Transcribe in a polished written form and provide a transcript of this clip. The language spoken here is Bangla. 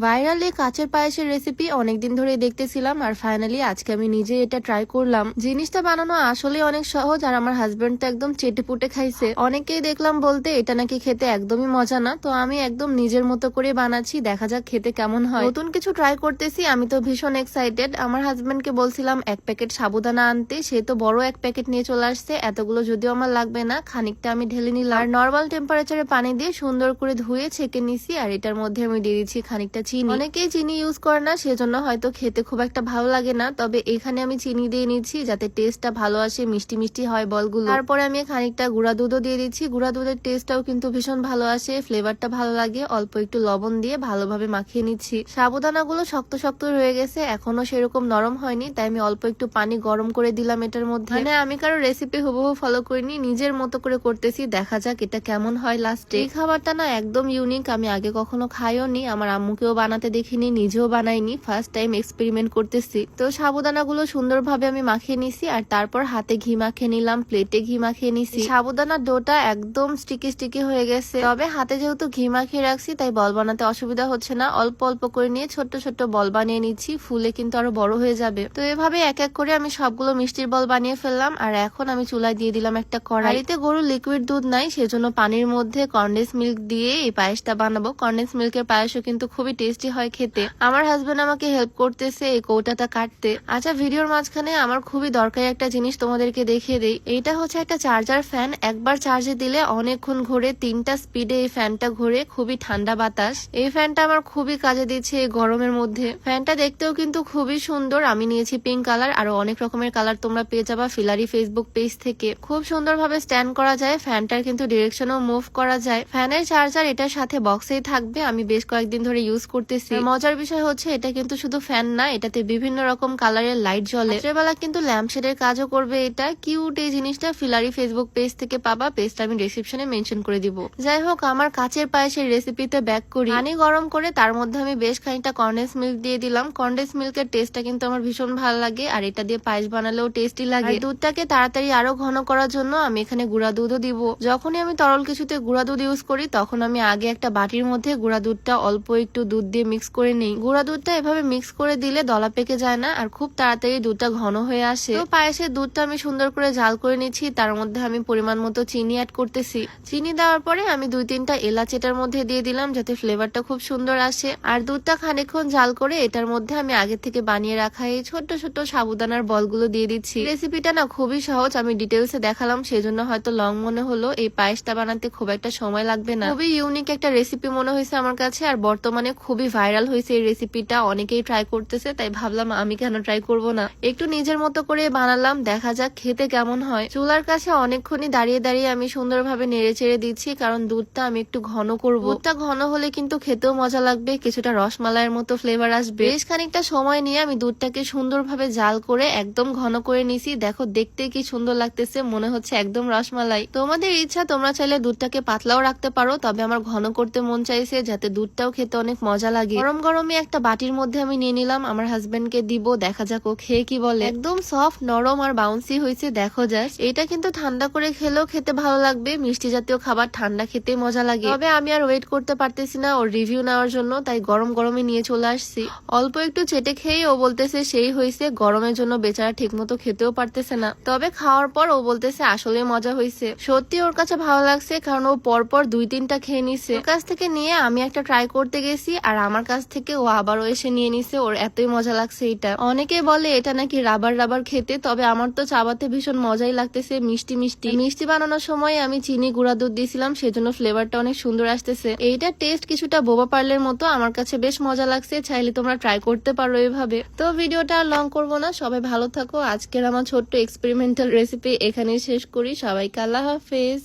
ভাইরাল এই কাঁচের পায়েসের রেসিপি অনেকদিন ধরে দেখতেছিলাম আর ফাইনালি আজকে আমি নিজে এটা ট্রাই করলাম। জিনিসটা বানানো আসলে অনেক সহজ আর আমার হাজবেন্ড তো একদম চেটে পুটে খাইছে। অনেকেই দেখলাম বলতে এটা নাকি খেতে একদমই মজা না, তো আমি একদম নিজের মতো করে বানাচ্ছি, দেখা যাক খেতে কেমন হয়। নতুন কিছু ট্রাই করতেছি, আমি তো ভীষণ এক্সাইটেড। আমার হাজবেন্ডকে বলছিলাম এক প্যাকেট সাবুদানা আনতে, সে তো বড় এক প্যাকেট নিয়ে চলে আসছে। এতগুলো যদিও আমার লাগবে না, খানিকটা আমি ঢেলে নিলাম আর নর্মাল টেম্পারেচারে পানি দিয়ে সুন্দর করে ধুয়ে ছেঁকে নিছি। আর এটার মধ্যে আমি দিয়ে দিচ্ছি খানিকটা চিনি। অনেকেই চিনি ইউজ করে না, সেজন্য হয়তো খেতে খুব একটা ভালো লাগে না, তবে এখানে আমি চিনি দিয়ে নিচ্ছি যাতে টেস্টটা ভালো আসে, মিষ্টি মিষ্টি হয় বলগুলো। তারপরে আমি খানিকটা গুঁড়া দুধও দিয়ে দিচ্ছি, গুঁড়া দুধের টেস্টটাও কিন্তু ভীষণ ভালো আসে, ফ্লেভারটা ভালো লাগে। অল্প একটু লবণ দিয়ে ভালোভাবে মাখিয়ে নিচ্ছি। সাবুদানাগুলো শক্ত শক্ত রয়ে গেছে, এখনো সেরকম নরম হয়নি, তাই আমি অল্প একটু পানি গরম করে দিলাম এটার মধ্যে। মানে আমি কারো রেসিপি হুবহু ফলো করিনি, নিজের মতো করে করতেছি, দেখা যাক এটা কেমন হয় লাস্টে। এই খাবারটা না একদম ইউনিক, আমি আগে কখনো খাইও নি, আমার আম্মুকেও বানাতে দেখিনি, নিজেও বানাইনি, ফার্স্ট টাইম এক্সপেরিমেন্ট করতেছি। তো সাবুদানাগুলো সুন্দরভাবে আমি মাখিয়ে নিছি আর তারপর হাতে ঘি মাখিয়ে নিলাম, প্লেটে ঘি মাখিয়ে নিছি। সাবুদানার ডোটা একদম স্টিকি স্টিকি হয়ে গেছে, তবে হাতে যেহেতু ঘি মাখিয়ে রাখছি তাই বল বানাতে অসুবিধা হচ্ছে না। অল্প অল্প করে নিয়ে ছোট্ট ছোট্ট বল বানিয়ে নিচ্ছি, ফুলে কিন্তু আরো বড় হয়ে যাবে। তো এভাবে এক এক করে আমি সবগুলো মিষ্টির বল বানিয়ে ফেললাম। আর এখন আমি চুলায় দিয়ে দিলাম একটা কড়াইতে। গরুর লিকুইড দুধ নাই, সেজন্য পানির মধ্যে কনডেন্স মিল্ক দিয়ে এই পায়েসটা বানাবো। কনডেন্স মিল্কের পায়েসও কিন্তু খুবই টেস্টি হয় খেতে। আমার হাজবেন্ড আমাকে হেল্প করতেছে এই কৌটাটা কাটতে। আচ্ছা, ভিডিওর মাঝখানে আমার খুবই দরকারি একটা জিনিস তোমাদেরকে দেখিয়ে দেই। এইটা হচ্ছে একটা চার্জার ফ্যান, একবার চার্জে দিলে অনেকক্ষণ ঘুরে, 3টা স্পিডে এই ফ্যানটা ঘুরে, খুবই ঠান্ডা বাতাস। এই ফ্যানটা আমার খুবই কাজে দিচ্ছে এই গরমের মধ্যে। ফ্যানটা দেখতেও কিন্তু খুবই সুন্দর, আমি নিয়েছি পিঙ্ক কালার, আরো অনেক রকমের কালার তোমরা পেয়ে যাবা ফিলারি ফেসবুক পেজ থেকে। খুব সুন্দরভাবে স্ট্যান্ড করা যায়, ফ্যানটার কিন্তু ডিরেকশনও মুভ করা যায়। ফ্যানের চার্জার এটার সাথে বক্সেই থাকবে, আমি বেশ কয়েকদিন ধরে ইউজ করতেছি। মজার বিষয় হচ্ছে এটা কিন্তু শুধু ফ্যান না, এটাতে বিভিন্ন রকম কালারের লাইট জ্বলে, রাত্রেবেলা কিন্তু ল্যাম্পশেডের কাজও করবে। এটা কিউট, এই জিনিসটা ফিলারি ফেসবুক পেজ থেকে পাবা, পেজটা আমি ডেসক্রিপশনে মেনশন করে দিব। যাই হোক, আমার কাচের পায়েসের রেসিপিতে ব্যাক করি। পানি গরম করে তার মধ্যে আমি বেশ খানিকটা কনডেন্স মিল্ক দিয়ে দিলাম। কনডেন্স মিল্কের টেস্টটা কিন্তু আমার ভীষণ ভালো লাগে, আর এটা দিয়ে পায়েস বানালেও টেস্টি লাগে। দুধটাকে তাড়াতাড়ি আরো ঘন করার জন্য আমি এখানে গুঁড়া দুধও দিব। যখনই আমি তরল কিছুতে গুঁড়া দুধ ইউজ করি তখন আমি আগে একটা বাটির মধ্যে গুঁড়া দুধটা অল্প একটু দুধ দিয়ে মিক্স করে নিই। গুঁড়া দুধটা এভাবে মিক্স করে দিলে দলা পেকে যায় না আর খুব তাড়াতাড়ি দুধটা ঘন হয়ে আসে। তো পায়েসের দুধটা আমি সুন্দর করে জাল করে নিচ্ছি, তার মধ্যে আমি পরিমাণ মতো চিনি অ্যাড করতেছি। চিনি দেওয়ার পরে আমি 2-3টা এলাচ এটার মধ্যে দিয়ে দিলাম যাতে ফ্লেভারটা খুব সুন্দর আসে। আর দুধটা খানিকক্ষণ জাল করে এটার মধ্যে আমি আগে থেকে বানিয়ে রাখা এই ছোট্ট ছোট্ট সাবুদানার বলগুলো দিয়ে দিচ্ছি। রেসিপিটা না খুবই সহজ, আমি ডিটেলসে দেখালাম সেজন্য হয়তো লং মনে হলো। এই পায়েসটা বানাতে খুব একটা সময় লাগবে না, খুবই ইউনিক একটা রেসিপি মনে হয়েছে আমার কাছে, আর বর্তমানে খুবই ভাইরাল হয়েছে এই রেসিপিটা, অনেকেই ট্রাই করতেছে, তাই ভাবলাম আমি কেন ট্রাই করব না। একটু নিজের মতো করে বানালাম, দেখা যাক খেতে কেমন হয়। চুলার কাছে অনেকক্ষণই দাঁড়িয়ে দাঁড়িয়ে আমি সুন্দরভাবে নেড়ে চেড়ে দিচ্ছি, কারণ দুধটা আমি একটু ঘন করব। দুধটা ঘন হলে কিন্তু খেতেও মজা লাগবে, কিছুটা রসমালাইয়ের মতো ফ্লেভার আসবে। বেশ খানিকটা সময় নিয়ে আমি দুধটাকে সুন্দরভাবে জাল করে একদম ঘন করে নিছি। দেখো দেখতে কি সুন্দর লাগতেছে, মনে হচ্ছে একদম রসমালাই। তোমাদের ইচ্ছা, তোমরা চাইলে দুধটাকে পাতলাও রাখতে পারো, তবে আমার ঘন করতে মন চাইছে যাতে দুধটাও খেতে অনেক মজা লাগে। গরম গরমে একটা বাটির মধ্যে আমি নিয়ে নিলাম, আমার হাজবেন্ডকে দিব, দেখা যাক ও খেয়ে কি বলে। একদম সফট, নরম আর বাউন্সি হয়েছে, দেখো জাস্ট। এটা কিন্তু ঠান্ডা করে খেলেও খেতে ভালো লাগবে, মিষ্টি জাতীয় খাবার ঠান্ডা খেতে মজা লাগে। তবে আমি আর ওয়েট করতে পারতেছি না ওর রিভিউ নেওয়ার জন্য, তাই গরম গরমে নিয়ে চলে আসছি। অল্প একটু চেটে খেয়ে ও বলতেছে সেই হয়েছে, গরমের জন্য বেচারা ঠিক মতো খেতেও পারতেছে না, তবে খাওয়ার পর ও বলতেছে আসলে মজা হয়েছে। সত্যি ওর কাছে ভালো লাগছে, কারণ ও পরপর 2-3টা খেয়ে নিছে। ওর কাছ থেকে নিয়ে আমি একটা ট্রাই করতে গেছি, আর আমার কাছ থেকে ও আবারও এসে নিয়ে নিছে, ওর এতই মজা লাগছে এটা। অনেকে বলে এটা নাকি রাবার রাবার খেতে, তবে আমার তো চাবাতে ভীষণ মজাই লাগতেছে, মিষ্টি মিষ্টি। মিষ্টি বানানোর সময় আমি চিনি গুঁড়া দুধ দিয়েছিলাম, সেজন্য ফ্লেভারটা অনেক সুন্দর আসতেছে। এইটা টেস্ট কিছুটা বোবা পার্লের মতো, আমার কাছে বেশ মজা লাগছে, চাইলে তোমরা ট্রাই করতে পারো এভাবে। তো ভিডিওটা আর লং করবো না, সবাই ভালো থাকো। আজকের আমার ছোট্ট এক্সপেরিমেন্টাল রেসিপি এখানেই শেষ করি, সবাইকে আল্লাহ হাফেজ।